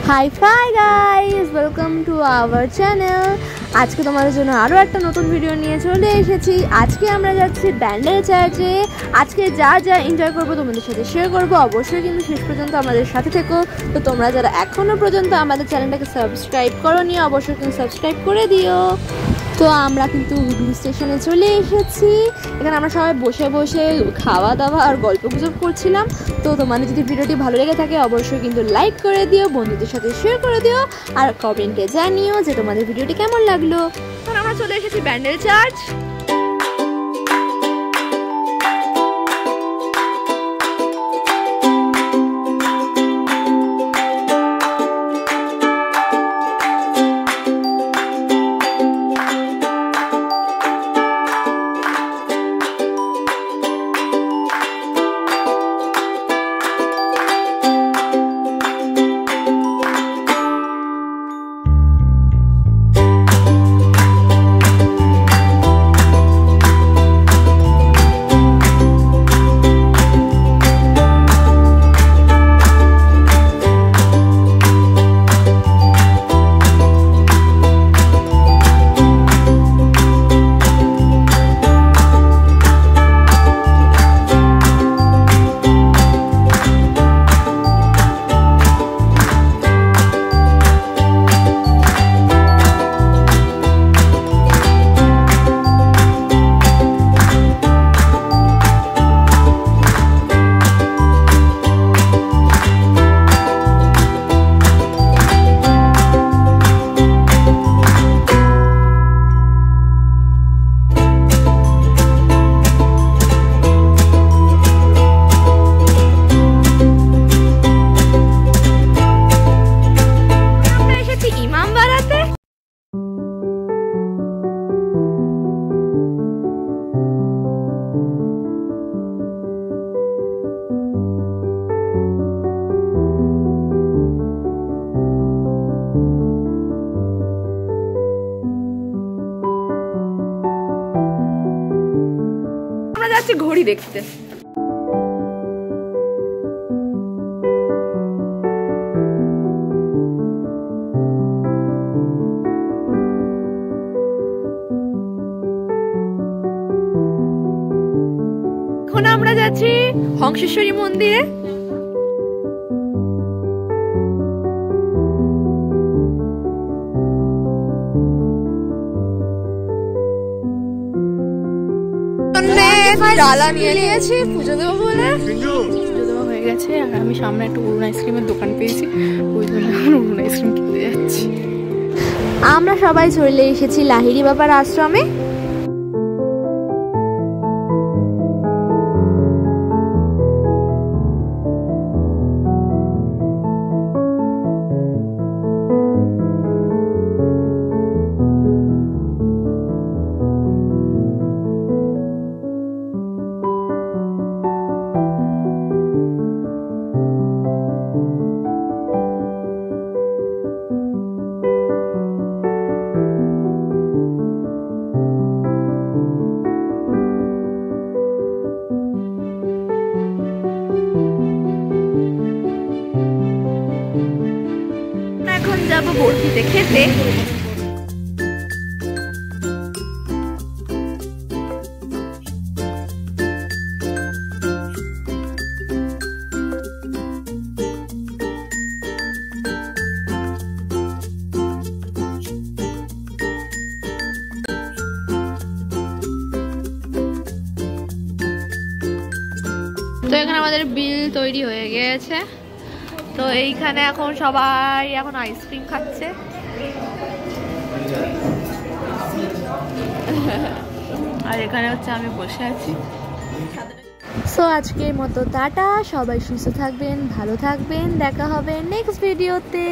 Hi guys, welcome to our channel. আজকে তোমাদের জন্য আরও একটা নতুন ভিডিও নিয়ে চলে এসেছি। আজকে আমরা যাচ্ছি ব্যান্ডেল চার্চে। আজকে যা এনজয় করবো তোমাদের সাথে শেয়ার করবো। অবশ্যই কিন্তু শেষ পর্যন্ত আমাদের সাথে থেকো। তো তোমরা যারা এখনও পর্যন্ত আমাদের চ্যানেলটাকে সাবস্ক্রাইব করোনি, অবশ্যই কিন্তু সাবস্ক্রাইব করে দিও। তো আমরা কিন্তু হুগলি স্টেশনে চলে এসেছি। এখানে আমরা সবাই বসে বসে খাওয়া দাওয়া আর গল্প গুজব করছিলাম। তো তোমাদের যদি ভিডিওটি ভালো লেগে থাকে অবশ্যই কিন্তু লাইক করে দিও, বন্ধুদের সাথে শেয়ার করে দিও, আর কমেন্টে জানিও যে তোমাদের ভিডিওটি কেমন লাগলো। এখন আমরা চলে এসেছি ব্যান্ডেল চার্চ। যাচ্ছি ঘড়ি দেখতে। এখন আমরা যাচ্ছি হংসেশ্বরী মন্দিরে। ডালা নিয়ে নিয়েছি পুজো দেবো বলে। পুজো দেওয়া হয়ে গেছে আর আমি সামনে একটা অরুণ আইসক্রিমের দোকান পেয়েছি, ওই জন্য এখন অরুণ আইসক্রিম কিনতে যাচ্ছি। আমরা সবাই চলে এসেছি লাহিড়ী বাবার আশ্রমে। এখন যাবো বরফিতে খেতে। তো এখানে আমাদের বিল তৈরি হয়ে গিয়েছে। তো এইখানে এখন সবাই এখন আইসক্রিম খাচ্ছে। আর এখানে হচ্ছে আমি বসে আছি। সো আজকের মতো টাটা, সবাই সুস্থ থাকবেন, ভালো থাকবেন, দেখা হবে নেক্সট ভিডিওতে।